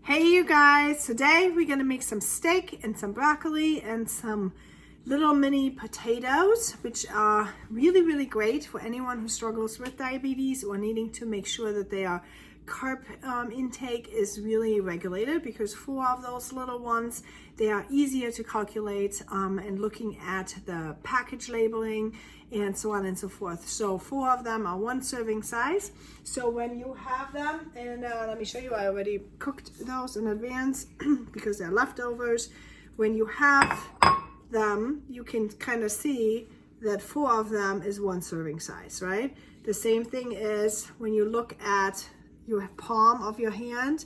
Hey you guys, today we're gonna make some steak and some broccoli and some little mini potatoes, which are really great for anyone who struggles with diabetes or needing to make sure that their carb intake is really regulated, because 4 of those little ones, they are easier to calculate and looking at the package labeling and so on and so forth. So 4 of them are 1 serving size. So when you have them, and let me show you, I already cooked those in advance because they're leftovers. When you have them, you can kind of see that 4 of them is 1 serving size, right? The same thing is when you look at your palm of your hand.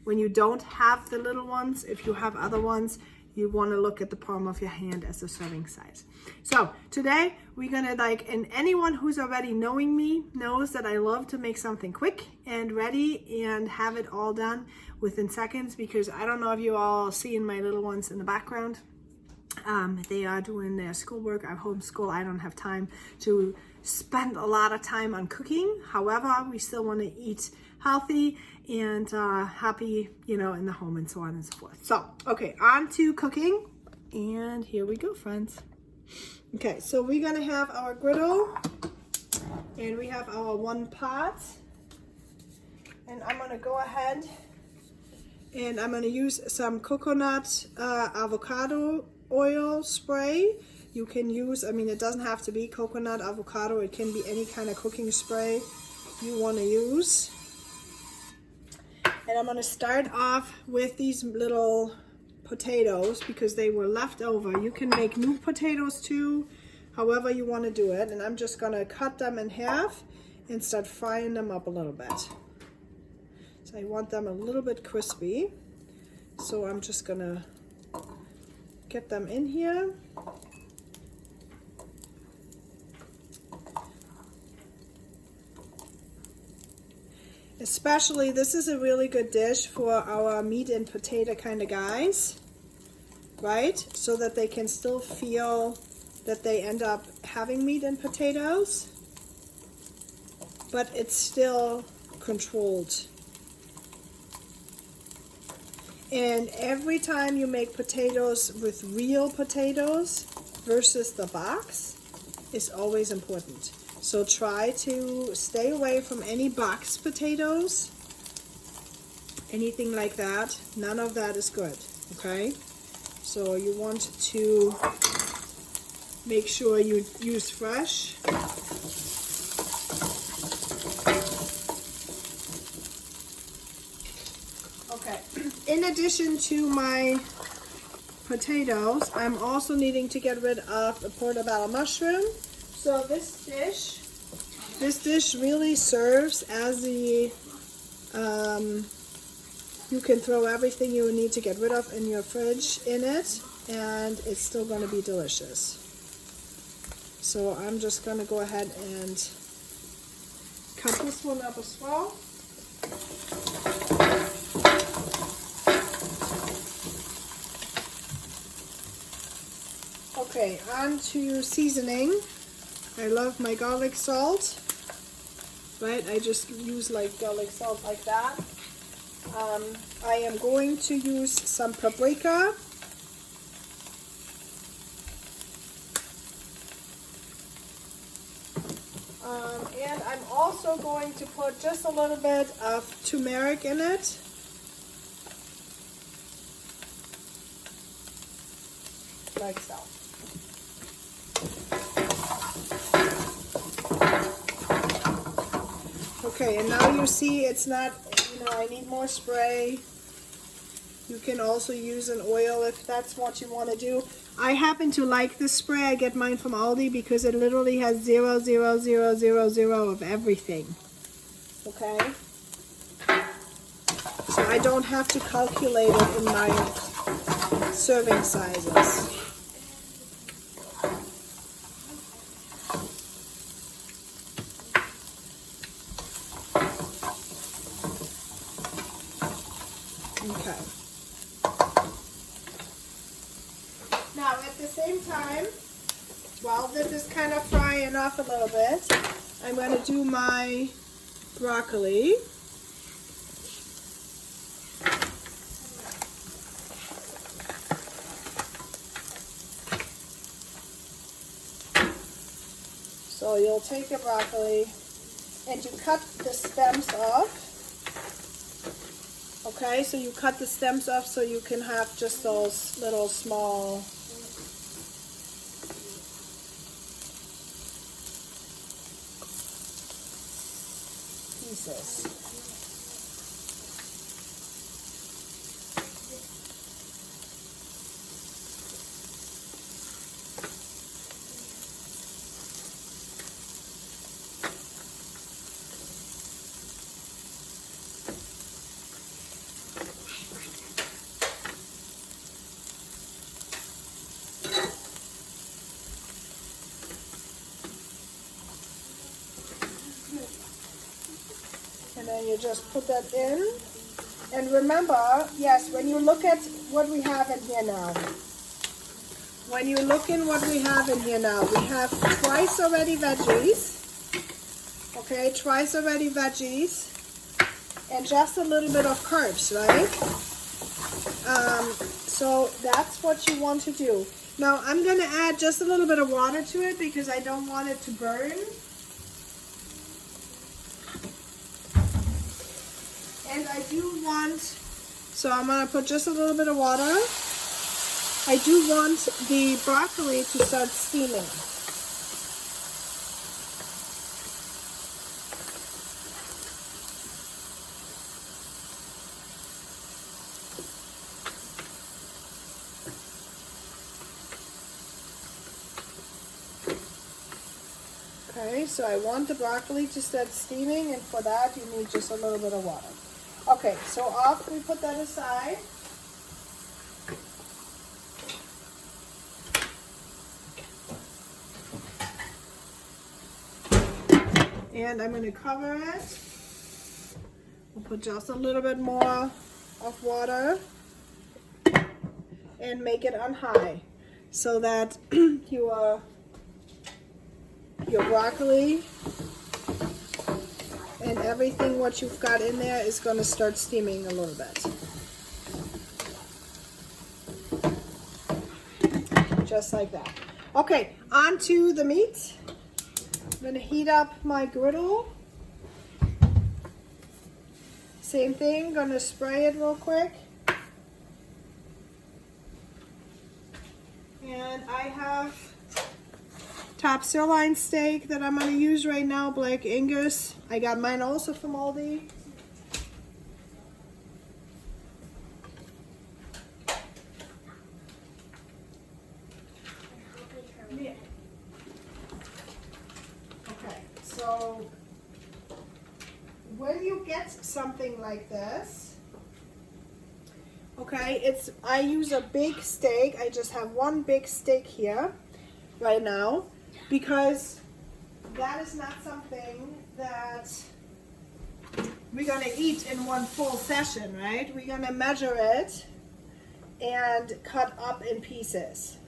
When you don't have the little ones, if you have other ones, you want to look at the palm of your hand as a serving size. So today we're gonna, and anyone who's already knowing me knows that I love to make something quick and ready and have it all done within seconds, because I don't know if you all seeing my little ones in the background. They are doing their schoolwork. I homeschool. I don't have time to spend a lot of time on cooking. However, we still want to eat healthy and happy, in the home and so on and so forth. So, okay, on to cooking. And here we go, friends. Okay, so we're going to have our griddle and we have our 1 pot. And I'm going to go ahead and I'm going to use some coconut avocado oil spray. You can use, it doesn't have to be coconut avocado. It can be any kind of cooking spray you want to use. And I'm going to start off with these little potatoes because they were left over. You can make new potatoes too, however you want to do it. And I'm just going to cut them in half and start frying them up a little bit. So I want them a little bit crispy. So I'm just going to get them in here. Especially, this is a really good dish for our meat and potato kind of guys, right? So that they can still feel that they end up having meat and potatoes, but it's still controlled. And every time you make potatoes with real potatoes versus the box is always important. So try to stay away from any box potatoes, anything like that. None of that is good, okay? So you want to make sure you use fresh. Okay, in addition to my potatoes, I'm also needing to get rid of a portobello mushroom. So this dish really serves as the, you can throw everything you need to get rid of in your fridge in it, and it's still going to be delicious. So I'm just going to go ahead and cut this one up as well. Okay, on to seasoning. I love my garlic salt, right? I just use garlic salt like that. I am going to use some paprika. And I'm also going to put just a little bit of turmeric in it. Like so. Okay, and now you see it's not, I need more spray. You can also use an oil if that's what you want to do. I happen to like this spray. I get mine from Aldi because it literally has 0.0000 of everything. Okay? So I don't have to calculate it in my serving sizes. Okay. Now at the same time, while this is kind of frying off a little bit, I'm going to do my broccoli. So you'll take your broccoli and you cut the stems off. Okay, so you cut the stems off so you can have just those little small pieces. And then you just put that in. And remember, yes, when you look at what we have in here now, we have twice already veggies. Okay, twice already veggies. And just a little bit of carbs, right? So that's what you want to do. Now I'm going to add just a little bit of water to it because I don't want it to burn. And I do want, so I'm going to put just a little bit of water. I do want the broccoli to start steaming. Okay, so I want the broccoli to start steaming, and for that you need just a little bit of water. Okay, so after we put that aside, and I'm going to cover it. We'll put just a little bit more of water and make it on high so that your broccoli and everything what you've got in there is going to start steaming a little bit. Just like that. Okay, on to the meat. I'm going to heat up my griddle. Same thing, going to spray it real quick. And I have top sirloin steak that I'm going to use right now, Black Angus. I got mine also from Aldi. Yeah. Okay, so when you get something like this, okay, I use a big steak. I just have one big steak here right now, because that is not something that we're going to eat in one full session, right? We're going to measure it and cut up in pieces.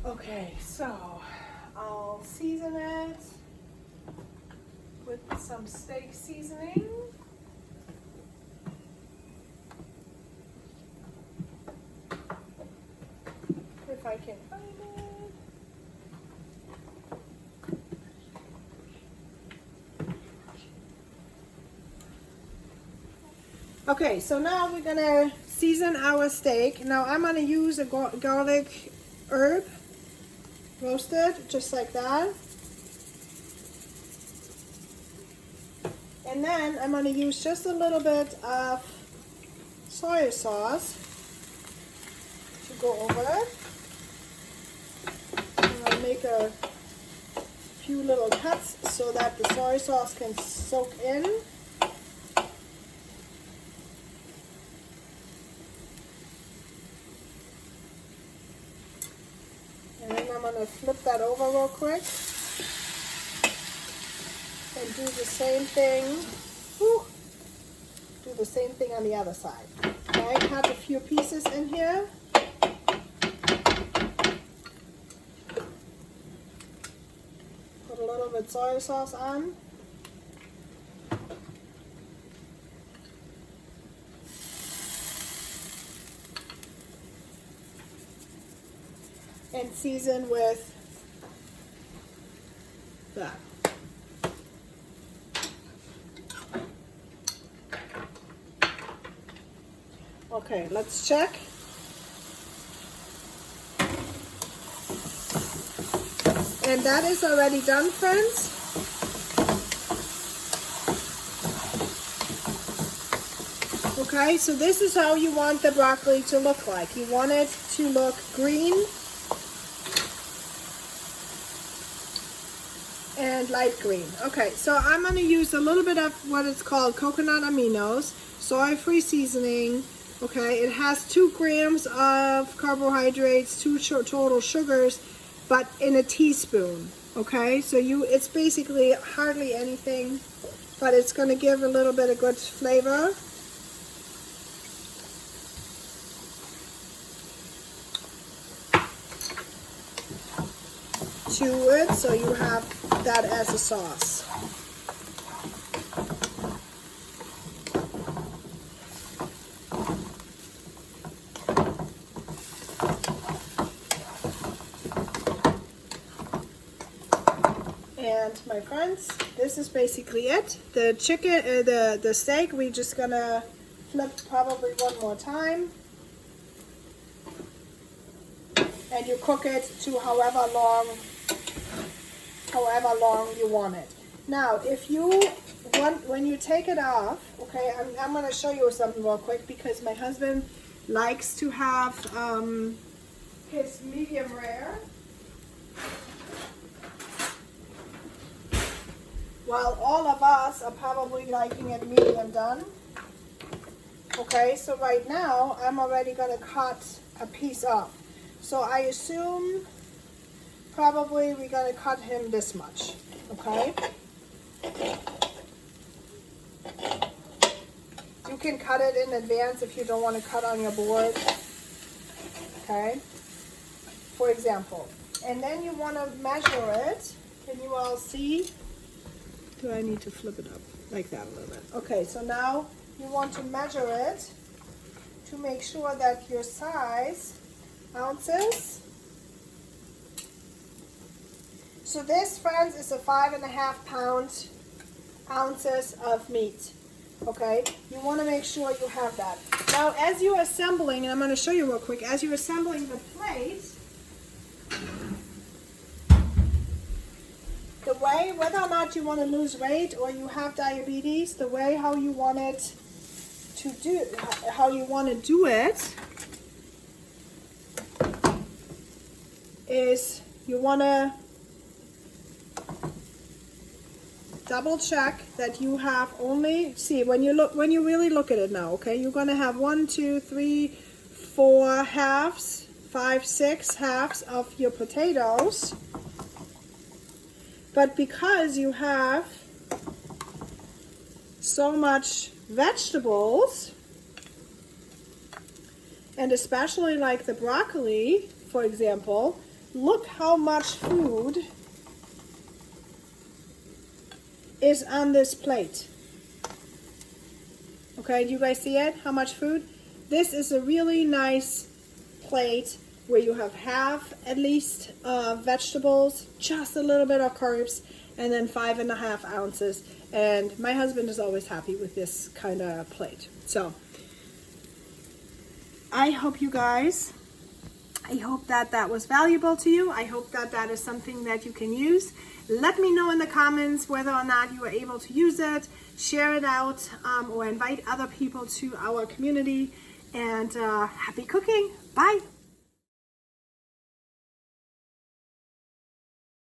Okay, so I'll season it with some steak seasoning. If I can find it. Okay, so now we're gonna season our steak. Now I'm gonna use a garlic herb, roasted, just like that. And then I'm gonna use just a little bit of soy sauce to go over it. I'll make a few little cuts so that the soy sauce can soak in. And then I'm going to flip that over real quick and do the same thing. Whew, do the same thing on the other side. I cut a few pieces in here. Put a little bit soy sauce on. and season with that. Okay, let's check. And that is already done, friends. Okay, so this is how you want the broccoli to look like. You want it to look green and light green. Okay, so I'm going to use a little bit of what it's called coconut aminos, soy-free seasoning. Okay, it has 2 grams of carbohydrates, 2 total sugars, but in a teaspoon. Okay, so it's basically hardly anything, but it's going to give a little bit of good flavor. To it, so you have that as a sauce. And my friends, this is basically it. The chicken, the steak, we're just gonna flip probably one more time. And you cook it to however long you want it. Now, if you want, when you take it off, okay, I'm going to show you something real quick because my husband likes to have his medium rare, while all of us are probably liking it medium done. Okay, so right now I'm already going to cut a piece off. So I assume probably we're going to cut him this much, okay? You can cut it in advance if you don't want to cut on your board, okay? For example. And then you want to measure it. Can you all see? Do I need to flip it up like that a little bit? Okay, so now you want to measure it to make sure that your size ounces. So this, friends, is a 5.5 ounces of meat. Okay, you want to make sure you have that. Now, as you're assembling, and I'm going to show you real quick, as you're assembling the plate, the way, whether or not you want to lose weight or you have diabetes, the way how you want it to do, how you want to do it, is you want to double check that you have only, see, when you really look at it now, okay, you're going to have 1, 2, 3, 4 halves, 5, 6 halves of your potatoes. But because you have so much vegetables, and especially like the broccoli, for example, look how much food is on this plate. Okay, do you guys see it? How much food? This is a really nice plate where you have half at least vegetables, just a little bit of carbs, and then 5.5 ounces. And my husband is always happy with this kind of plate. So I hope you guys, I hope that that was valuable to you. I hope that that is something that you can use. Let me know in the comments whether or not you were able to use it. Share it out or invite other people to our community. And happy cooking. Bye.